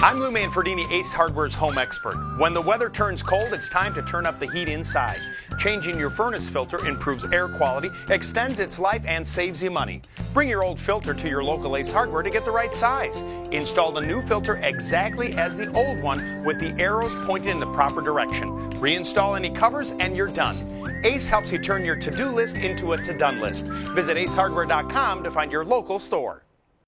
I'm Lou Manfredini, Ace Hardware's home expert. When the weather turns cold, it's time to turn up the heat inside. Changing your furnace filter improves air quality, extends its life, and saves you money. Bring your old filter to your local Ace Hardware to get the right size. Install the new filter exactly as the old one with the arrows pointed in the proper direction. Reinstall any covers and you're done. Ace helps you turn your to-do list into a to-done list. Visit acehardware.com to find your local store.